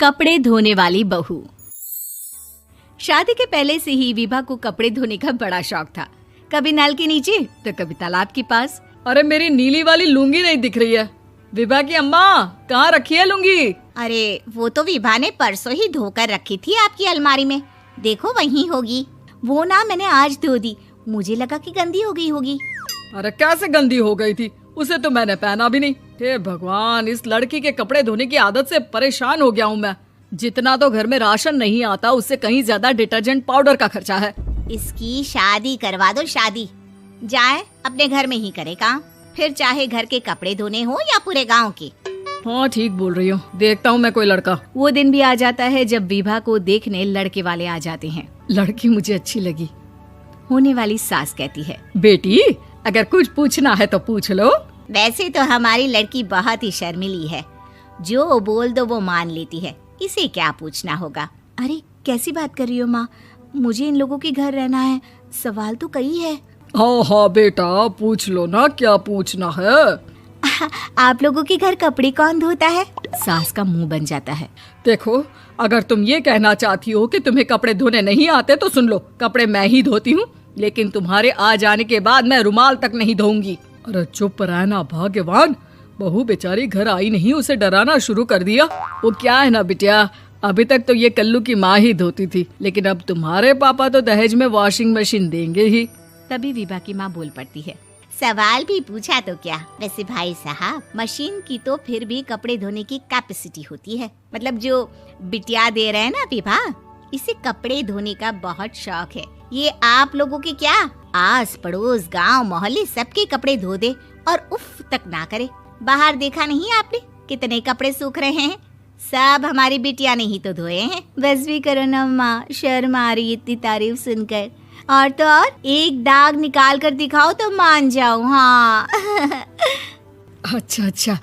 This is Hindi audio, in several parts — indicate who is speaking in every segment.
Speaker 1: कपड़े धोने वाली बहू। शादी के पहले से ही विभा को कपड़े धोने का बड़ा शौक था। कभी नल के नीचे तो कभी तालाब के पास।
Speaker 2: अरे मेरी नीली वाली लुंगी नहीं दिख रही है। विभा की अम्मा, कहाँ रखी है लुंगी?
Speaker 3: अरे वो तो विभा ने परसों ही धोकर रखी थी आपकी अलमारी में, देखो वहीं होगी। वो ना मैंने आज धो दी, मुझे लगा कि गंदी हो गई होगी।
Speaker 2: अरे कैसे गंदी हो गई थी? उसे तो मैंने पहना भी नहीं। हे भगवान, इस लड़की के कपड़े धोने की आदत से परेशान हो गया हूँ मैं। जितना तो घर में राशन नहीं आता, उससे कहीं ज्यादा डिटर्जेंट पाउडर का खर्चा है।
Speaker 3: इसकी शादी करवा दो, शादी जाए अपने घर में ही करे काम, फिर चाहे घर के कपड़े धोने हो या पूरे गांव के।
Speaker 2: हाँ ठीक बोल रही हूँ, देखता हूँ मैं कोई लड़का।
Speaker 1: वो दिन भी आ जाता है जब विभा को देखने लड़के वाले आ जाते हैं।
Speaker 2: लड़की मुझे अच्छी लगी।
Speaker 1: होने वाली सास कहती है,
Speaker 2: बेटी अगर कुछ पूछना है तो पूछ लो।
Speaker 3: वैसे तो हमारी लड़की बहुत ही शर्मीली है, जो बोल दो वो मान लेती है, इसे क्या पूछना होगा।
Speaker 1: अरे कैसी बात कर रही हो माँ, मुझे इन लोगों के घर रहना है, सवाल तो कई है।
Speaker 2: हाँ हाँ बेटा, पूछ लो ना, क्या पूछना है।
Speaker 1: आप लोगों के घर कपड़े कौन धोता है? सास का मुंह बन जाता है।
Speaker 2: देखो, अगर तुम ये कहना चाहती हो कि तुम्हें कपड़े धोने नहीं आते तो सुन लो, कपड़े मैं ही धोती हूँ, लेकिन तुम्हारे आ जाने के बाद मैं रुमाल तक नहीं धोऊंगी। अरे चुप रहना भाग्यवान, बहू बेचारी घर आई नहीं, उसे डराना शुरू कर दिया। वो क्या है ना बिटिया, अभी तक तो ये कल्लू की माँ ही धोती थी, लेकिन अब तुम्हारे पापा तो दहेज में वॉशिंग मशीन देंगे ही।
Speaker 1: तभी विभा की माँ बोल पड़ती है,
Speaker 3: सवाल भी पूछा तो क्या। वैसे भाई साहब, मशीन की तो फिर भी कपड़े धोने की कैपेसिटी होती है। मतलब जो बिटिया दे रहे हैं ना विभा, इसे कपड़े धोने का बहुत शौक है। ये आप लोगों के क्या, आस पड़ोस गांव मोहल्ले सबके कपड़े धो दे और उफ तक ना करे। बाहर देखा नहीं आपने कितने कपड़े सूख रहे हैं? सब हमारी बिटिया ने ही तो धोए हैं।
Speaker 1: बस भी करो ना माँ, शर्म आ रही इतनी तारीफ सुनकर। और तो और एक दाग निकाल कर दिखाओ तो मान जाऊं। हाँ
Speaker 2: अच्छा,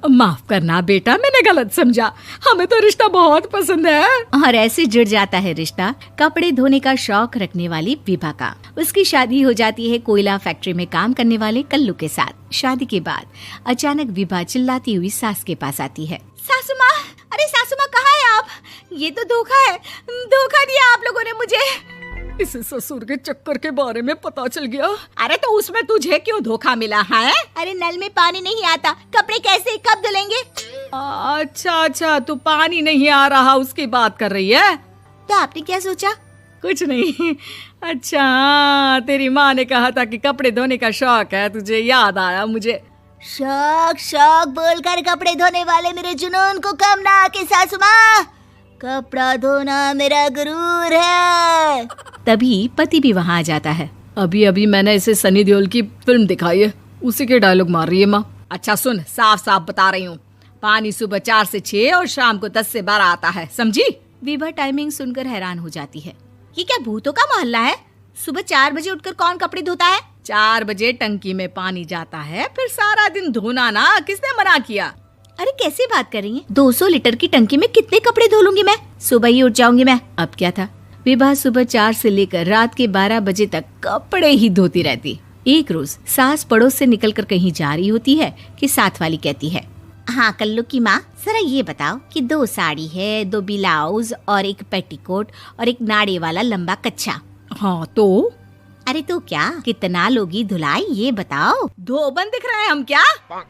Speaker 2: माफ करना बेटा, मैंने गलत समझा। हमें तो रिश्ता बहुत पसंद है।
Speaker 1: और ऐसे जुड़ जाता है रिश्ता कपड़े धोने का शौक रखने वाली विभा का। उसकी शादी हो जाती है कोयला फैक्ट्री में काम करने वाले कल्लू के साथ। शादी के बाद अचानक विभा चिल्लाती हुई सास के पास आती है।
Speaker 3: सासू माँ, अरे सासू माँ कहाँ है आप? ये तो धोखा है, धोखा दिया आप लोगों ने मुझे।
Speaker 2: इसे ससुर के चक्कर के बारे में पता चल गया।
Speaker 3: अरे तो उसमें तुझे क्यों धोखा मिला है? अरे नल में पानी नहीं आता, कपड़े कैसे कब धुलेंगे?
Speaker 2: अच्छा, तू पानी नहीं आ रहा उसकी बात कर रही है।
Speaker 3: तो आपने क्या सोचा?
Speaker 2: कुछ नहीं। अच्छा, तेरी माँ ने कहा था कि कपड़े धोने का शौक है तुझे, याद आया मुझे।
Speaker 3: शौक बोलकर कपड़े धोने वाले मेरे जुनून को कम ना आके सासू माँ, कपड़ा धोना मेरा गुरूर है।
Speaker 1: तभी पति भी वहाँ आ जाता है।
Speaker 2: अभी मैंने इसे सनी देओल की फिल्म दिखाई है, उसी के डायलॉग मार रही है माँ। अच्छा सुन, साफ साफ बता रही हूँ, पानी सुबह 4 से 6 और शाम को 10 से 12 आता है, समझी?
Speaker 1: विभा टाइमिंग सुनकर हैरान हो जाती है।
Speaker 3: ये क्या भूतों का मोहल्ला है? सुबह 4 बजे उठकर कौन कपड़े धोता है?
Speaker 2: 4 बजे टंकी में पानी जाता है, फिर सारा दिन धोना ना, किसने मना किया?
Speaker 1: अरे कैसी बात कर रही हैं? 200 लीटर की टंकी में कितने कपड़े धो लूंगी मैं? सुबह ही उठ जाऊंगी मैं। अब क्या था, विभा सुबह 4 से लेकर रात के 12 बजे तक कपड़े ही धोती रहती। एक रोज सास पड़ोस से निकलकर कहीं जा रही होती है कि साथ वाली कहती है,
Speaker 3: हाँ कल्लू की माँ, जरा ये बताओ कि 2 साड़ी है, 2 ब्लाउज और एक पेटीकोट और एक नाड़े वाला लंबा कच्छा।
Speaker 2: हाँ तो?
Speaker 3: अरे तो क्या, कितना लोगी धुलाई ये बताओ।
Speaker 2: धोबन दिख रहे हैं हम क्या?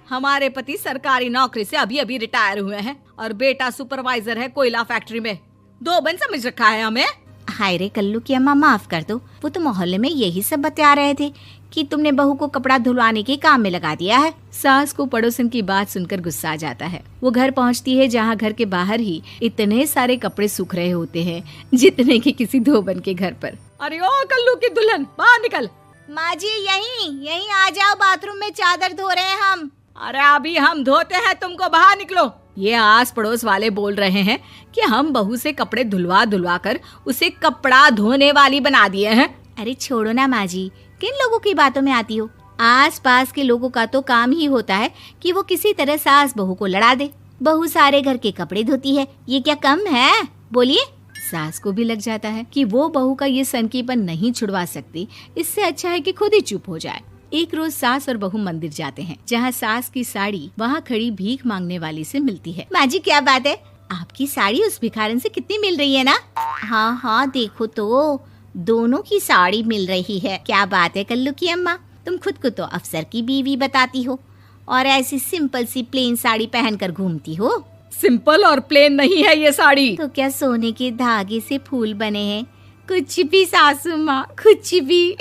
Speaker 2: हमारे पति सरकारी नौकरी से अभी रिटायर हुए हैं और बेटा सुपरवाइजर है कोयला फैक्ट्री में। धोबन समझ रखा है हमें?
Speaker 3: हाय रे कल्लू की अम्मा, माफ कर दो, वो तो मोहल्ले में यही सब बता रहे थे कि तुमने बहू को कपड़ा धुलवाने के काम में लगा दिया है।
Speaker 1: सास को पड़ोसन की बात सुनकर गुस्सा आ जाता है। वो घर पहुंचती है जहां घर के बाहर ही इतने सारे कपड़े सूख रहे होते हैं जितने कि किसी धोबन के घर पर।
Speaker 2: अरे ओ कल्लू की दुल्हन, बाहर निकल।
Speaker 3: माँ जी यहीं आ जाओ, बाथरूम में चादर धो रहे हैं हम।
Speaker 2: अरे अभी हम धोते हैं, तुमको बाहर निकलो। ये आस पड़ोस वाले बोल रहे हैं कि हम बहू से कपड़े धुलवा कर उसे कपड़ा धोने वाली बना दिए हैं।
Speaker 1: अरे छोड़ो ना माँ जी, किन लोगों की बातों में आती हो? आस पास के लोगों का तो काम ही होता है कि वो किसी तरह सास बहू को लड़ा दे। बहू सारे घर के कपड़े धोती है, ये क्या कम है? बोलिए। सास को भी लग जाता है कि वो बहू का ये सनकीपन नहीं छुड़वा सकती, इससे अच्छा है कि खुद ही चुप हो जाए। एक रोज सास और बहू मंदिर जाते हैं, जहाँ सास की साड़ी वहाँ खड़ी भीख मांगने वाली से मिलती है।
Speaker 3: माँ जी क्या बात है, आपकी साड़ी उस भिखारन से कितनी मिल रही है ना? हाँ हाँ, देखो तो दोनों की साड़ी मिल रही है। क्या बात है कल्लू की अम्मा, तुम खुद को तो अफसर की बीवी बताती हो और ऐसी सिंपल सी प्लेन साड़ी पहनकर घूमती हो।
Speaker 2: सिंपल और प्लेन नहीं है ये साड़ी।
Speaker 3: तो क्या सोने के धागे से फूल बने हैं? कुछ भी सासू माँ, कुछ भी।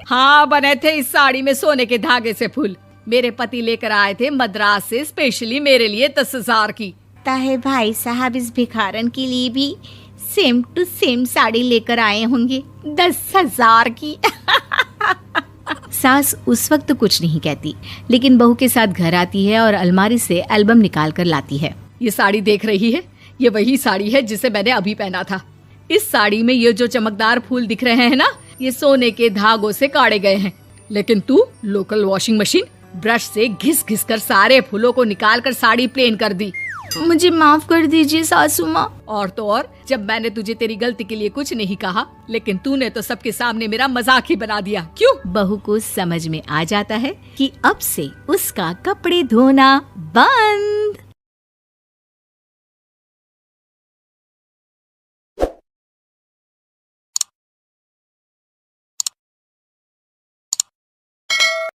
Speaker 2: हाँ, बने थे इस साड़ी में सोने के धागे से फूल। मेरे पति लेकर आए थे मद्रास से स्पेशली मेरे लिए 10,000 की।
Speaker 3: ताहे भाई साहब इस भिखारन के लिए भी सेम टू सेम साड़ी लेकर आए होंगे 10,000 की।
Speaker 1: सास उस वक्त कुछ नहीं कहती, लेकिन बहू के साथ घर आती है और अलमारी से एल्बम निकाल कर लाती है।
Speaker 2: ये साड़ी देख रही है, ये वही साड़ी है जिसे मैंने अभी पहना था। इस साड़ी में ये जो चमकदार फूल दिख रहे हैं ना, ये सोने के धागों से काढ़े गए हैं। लेकिन तू लोकल वॉशिंग मशीन ब्रश से घिस घिस कर सारे फूलों को निकाल कर साड़ी प्लेन कर दी।
Speaker 1: मुझे माफ कर दीजिए सासू माँ।
Speaker 2: और तो और, जब मैंने तुझे तेरी गलती के लिए कुछ नहीं कहा, लेकिन तूने तो सबके सामने मेरा मजाक ही बना दिया। क्यों?
Speaker 1: बहू को समझ में आ जाता है कि अब से उसका कपड़े धोना बंद।